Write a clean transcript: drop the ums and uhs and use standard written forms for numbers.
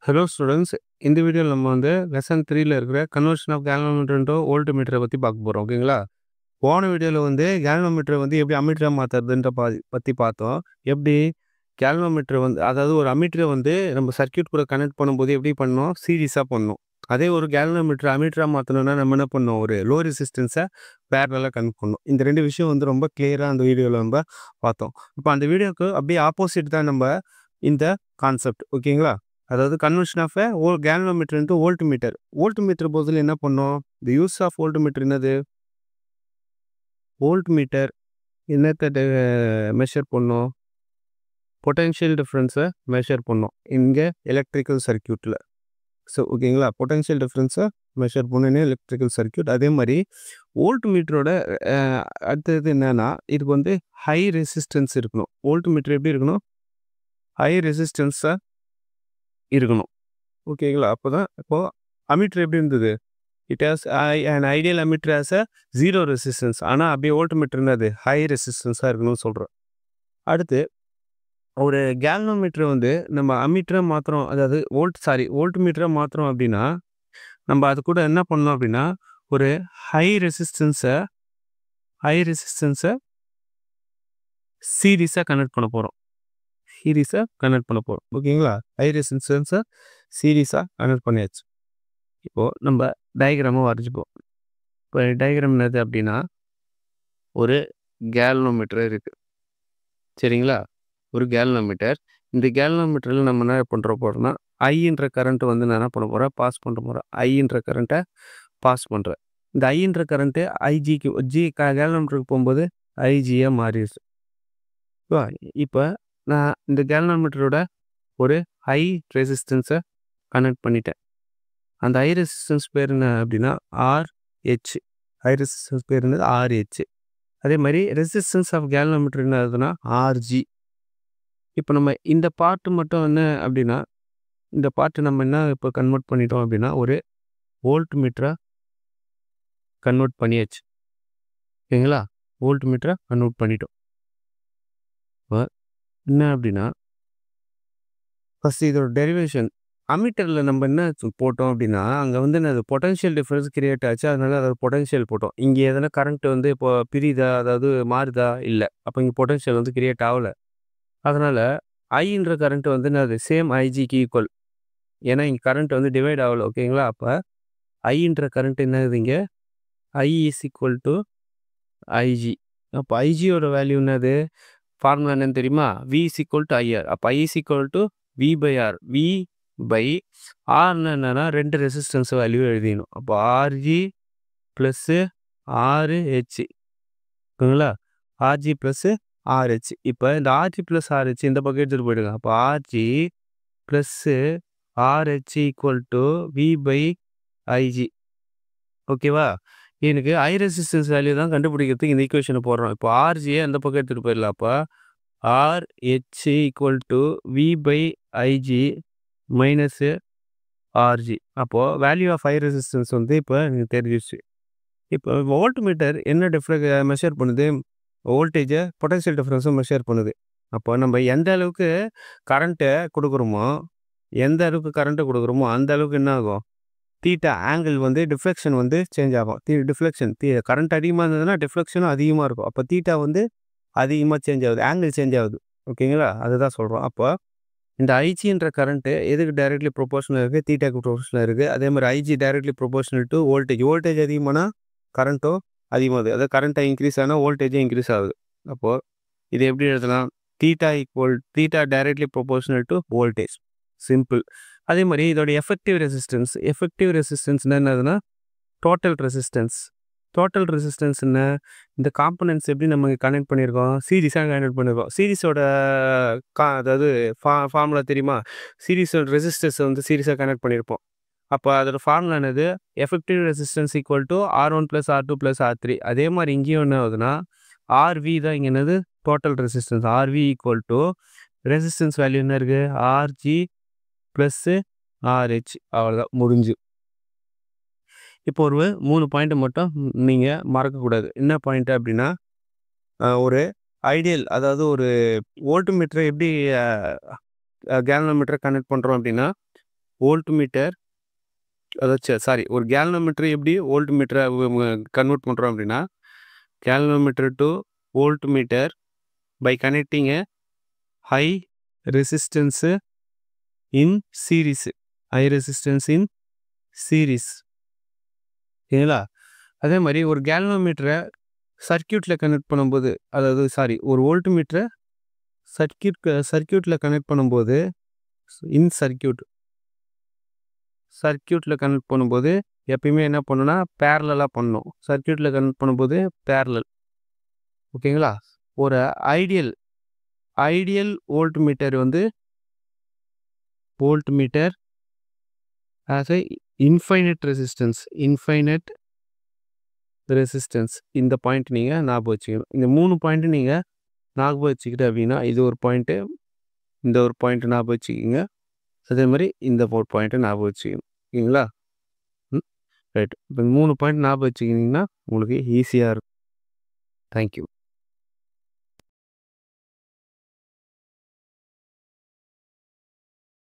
Hello students. இந்த வீடியோவில் நம்ம லெசன் 3ல இருக்கிற கன்வர்ஷன் ஆஃப் கேல்வனோமீட்டர் இன்டு வோல்ட்மீட்டரை பற்றி பார்க்க போகிறோம். ஓகேங்களா? போன வீடியோவில் கேல்வனோமீட்டரை எப்படி அம்மீட்டராக மாற்றுறதுன்ற பற்றி பார்த்தோம். எப்படி கேல்வனோமீட்டர் அதாவது ஒரு அம்மீட்டரை நம்ம சர்க்யூட் கூட கனெக்ட் பண்ணும்போது எப்படி பண்ணோம்? சீரிஸாக பண்ணோம். அதே ஒரு கேல்வனோமீட்டர் அம்மீட்டராக மாற்றணும்னா நம்ம என்ன பண்ணோம்? ஒரு லோ ரெசிஸ்டன்ஸை பேரலாக கனெக்ட் பண்ணோம். இந்த ரெண்டு விஷயம் ரொம்ப கிளியராக அந்த வீடியோவில் நம்ம பார்த்தோம். இப்போ அந்த வீடியோவுக்கு அப்படியே ஆப்போசிட் தான் நம்ம இந்த கான்செப்ட். ஓகேங்களா? அதாவது conversion of galvanometer into voltmeter. Voltmeter பொறுத்தவரை என்ன பண்ணோம்? தி யூஸ் ஆஃப் வோல்ட்மீட்டர் என்னது? வோல்ட்மீட்டர் என்னத்தை மெஷர் பண்ணோம்? பொட்டன்ஷியல் டிஃப்ரென்ஸை மெஷர் பண்ணோம் இங்கே எலக்ட்ரிக்கல் சர்க்யூட்டில். ஸோ ஓகேங்களா? பொட்டன்ஷியல் டிஃப்ரென்ஸை மெஷர் பண்ணணும் எலக்ட்ரிக்கல் சர்க்யூட். அதே மாதிரி வோல்ட்மீட்டரோட அடுத்தது என்னன்னா, இதுக்கு ஹை ரெசிஸ்டன்ஸ் இருக்கணும். வோல்ட்மீட்டர் எப்படி இருக்கணும்? ஹை ரெசிஸ்டன்ஸாக இருக்கணும். ஓகேங்களா? அப்போ தான் இப்போது அம்மீட்டர் எப்படி இருந்தது? It has an ideal ammeter has a 0 resistance. ஆனால் அப்படியே வோல்ட்மீட்டர் என்னது? ஹை ரெசிஸ்டன்ஸாக இருக்கணும்னு சொல்கிறோம். அடுத்து ஒரு கேல்வனோமீட்டர் நம்ம அம்மீட்டரை மாற்றுறோம், அதாவது வோல்ட்மீட்டரை மாற்றுறோம் அப்படின்னா நம்ம அது கூட என்ன பண்ணணும் அப்படின்னா ஒரு ஹை ரெசிஸ்டன்ஸை சீரீஸாக கனெக்ட் பண்ண போகிறோம். ஓகேங்களா? ஹை ரெசிஸ்டன்ஸை சீரீஸாக கனெக்ட் பண்ணியாச்சு. இப்போது நம்ம டயக்ராமை வரைஞ்சிப்போம். இப்போ டயக்ராம் என்னது அப்படின்னா ஒரு கேல்வனோமீட்டர் இருக்குது. சரிங்களா? ஒரு கேல்வனோமீட்டர். இந்த கேல்வனோமீட்டரில் நம்ம என்ன பண்ணுற போகிறோம்னா ஐன்ற கரண்ட்டு நான் என்ன பண்ண போகிறேன்? பாஸ் பண்ண போகிறேன். ஐன்ற கரண்ட்டை பாஸ் பண்ணுறேன். இந்த ஐன்ற கரண்ட்டு ஐஜிக்கு கேல்வனோமீட்டருக்கு போகும்போது ஐஜியாக மாறிடுச்சு. இப்போ நான் இந்த கேல்வனோமீட்டரோட ஒரு ஹை ரெசிஸ்டன்ஸை கனெக்ட் பண்ணிட்டேன். அந்த ஹை ரெசிஸ்டன்ஸ் பேர் என்ன அப்படின்னா RH. ஹை ரெசிஸ்டன்ஸ் பேர் என்னது? RH. அதே மாதிரி ரெசிஸ்டன்ஸ் ஆஃப் கேல்வனோமீட்டர் என்ன ஆகுதுன்னா RG. இப்போ நம்ம இந்த பார்ட்டு மட்டும் என்ன அப்படின்னா இந்த பார்ட்டு நம்ம என்ன இப்போ கன்வெர்ட் பண்ணிட்டோம் அப்படின்னா ஒரு வோல்ட்மீட்டரை கன்வெர்ட் பண்ணியாச்சு. ஓகேங்களா? வோல்ட்மீட்டரை கன்வெர்ட் பண்ணிட்டோம். இப்போ என்ன அப்படின்னா ஃபஸ்ட் இதோட டெரிவேஷன் அம்மீட்டரில் நம்ம என்ன போட்டோம் அப்படின்னா அங்கே என்னது பொட்டன்ஷியல் டிஃப்ரென்ஸ் கிரியேட் ஆச்சு. அதனால அதாவது பொட்டன்ஷியல் போட்டோம். இங்கே எதனா கரண்ட் இப்போ பிரியுதா, அதாவது மாறுதா? இல்லை. அப்போ இங்கே பொட்டன்ஷியல் கிரியேட் ஆகலை. அதனால் ஐன்ற கரண்ட் என்னது சேம் ஐஜிக்கு ஈக்குவல். ஏன்னா இங்கே கரண்ட் டிவைட் ஆகலை. ஓகேங்களா? அப்போ ஐன்ற கரண்ட் என்னது இங்கே I is equal to IG. அப்போ ஐஜியோட வேல்யூ என்னது? ஃபார்முலா என்னன்னு தெரியுமா? V is equal to IR. அப்போ I is equal to V by R. V by ஆர்னு என்னன்னா ரெண்டு ரெசிஸ்டன்ஸ் வேல்யூ எழுதிடணும். அப்போ ஆர்ஜி ப்ளஸ்ஸு ஆர்ஹெச். ஓகேங்களா? RG plus RH. இப்போ இந்த ஆர்ஜி ப்ளஸ் ஆர்ஹெச் இந்த பக்கம் எடுத்துகிட்டு போயிடுங்க. அப்போ RG plus RH equal to V by IG. ஓகேவா? எனக்கு ஹை ரெசிஸ்டன்ஸ் வேல்யூ தான் கண்டுபிடிக்கிறதுக்கு இந்த ஈக்குவேஷனை போடுறோம். இப்போ ஆர்ஜியை அந்த பக்கம் எடுத்துகிட்டு போயிடலாம். அப்போ RH equal to V by IG minus RG. அப்போது வேல்யூ ஆஃப் ஹை ரெசிஸ்டன்ஸ் இப்போ எனக்கு தெரிஞ்சிச்சு. இப்போ வோல்ட்மீட்டர் என்ன மெஷர் பண்ணுது? வோல்டேஜை பொட்டன்ஷியல் டிஃப்ரென்ஸும் மெஷர் பண்ணுது. அப்போ நம்ம எந்த அளவுக்கு கரண்ட்டை கொடுக்குறோமோ அந்த அளவுக்கு என்ன ஆகும்? தீட்டா ஆங்கிள் டிஃப்ளெக்ஷன் சேஞ்ச் ஆகும். டிஃப்ளெக்ஷன் கரண்ட் அதிகமாக இருந்ததுன்னா டிஃப்ளெக்ஷனும் அதிகமாக இருக்கும். அப்போ தீட்டா அதிகமாக சேஞ்ச் ஆகுது, ஆங்கிள் சேஞ்ச் ஆகுது. ஓகேங்களா? அதுதான் சொல்கிறோம். அப்போ இந்த ஐஜின்ற கரண்ட்டு எதுக்கு டைரெக்ட்லி ப்ரொபோஷனல் இருக்குது? தீட்டாக்கு ப்ரொபோஷனல் இருக்குது. அதே மாதிரி IG directly proportional to voltage அதிகமானா கரண்ட்டும் அதிகமாகுது. அதாவது கரண்ட்டை இன்க்ரீஸ் ஆனால் வோல்டேஜும் இன்க்ரீஸ் ஆகுது. அப்போது இது எப்படி எழுதலாம்? Theta directly proportional to voltage. Simple. அதே மாதிரி இதோட எஃபெக்டிவ் ரெசிஸ்டன்ஸ் என்னதுன்னா டோட்டல் ரெசிஸ்டன்ஸ் என்ன? இந்த காம்பனன்ட்ஸ் எப்படி நம்ம கனெக்ட் பண்ணியிருக்கோம்? சீரிஸாக கனெக்ட் பண்ணியிருக்கோம். சீரிஸோட அதாவது ஃபார்முலா தெரியுமா? சீரிஸோட ரெசிஸ்டன்ஸ் சீரிஸாக கனெக்ட் பண்ணியிருப்போம். அப்போ அதோட ஃபார்முலா என்னது? Effective resistance equal to R1 + R2 + R3. அதே மாதிரி இங்கேயும் என்ன ஆகுதுன்னா RV தான் இங்கே என்னது? Total resistance. RV equal to resistance value என்ன இருக்குது? RG plus RH. அவ்வளோதான், முடிஞ்சு. இப்போ ஒரு 3 பாயிண்ட்டை மட்டும் நீங்கள் மறக்கக்கூடாது. என்ன பாயிண்ட்டு அப்படின்னா ஒரு ஐடியல், அதாவது ஒரு வோல்ட்மீட்டரை எப்படி கேல்வனோமீட்டரை கனெக்ட் பண்ணுறோம் அப்படின்னா வோல்ட்மீட்டர் அதாச்சும் சாரி ஒரு கேல்வனோமீட்டர் எப்படி வோல்ட்மீட்டரை கன்வெர்ட் பண்ணுறோம் அப்படின்னா galvanometer to voltmeter by connecting a high resistance in series ஓகேங்களா. அதே மாதிரி ஒரு கேல்வனோமீட்டரை சர்க்கியூட்டில் கனெக்ட் பண்ணும்போது அதாவது ஒரு வோல்ட்மீட்டரை சர்க்கியூட்டில் கனெக்ட் பண்ணும்போது இன் சர்க்கியூட்டில் கனெக்ட் பண்ணும்போது எப்பயுமே என்ன பண்ணணும்னா பேரலாக பண்ணணும். சர்க்கியூட்டில் கனெக்ட் பண்ணும்போது பேரலல். ஓகேங்களா. ஒரு ideal voltmeter as a infinite resistance இந்த பாயிண்ட் நீங்கள் ஞாபகம் வச்சுக்கணும். இந்த 3 பாயிண்ட்டு நீங்கள் ஞாபகம் வச்சுக்கிட்டு அப்படின்னா இது ஒரு பாயிண்ட்டு, இந்த ஒரு பாயிண்ட்டு ஞாபகம் வச்சுக்கிங்க. அதே மாதிரி இந்த 4 பாயிண்ட்டு ஞாபகம் வச்சுக்கணும். ஓகேங்களா. ரைட். இப்போ 3 பாயிண்ட் ஞாபகம் வச்சுக்கிட்டிங்கன்னா உங்களுக்கு ஈஸியாக இருக்கும். தேங்க்யூ.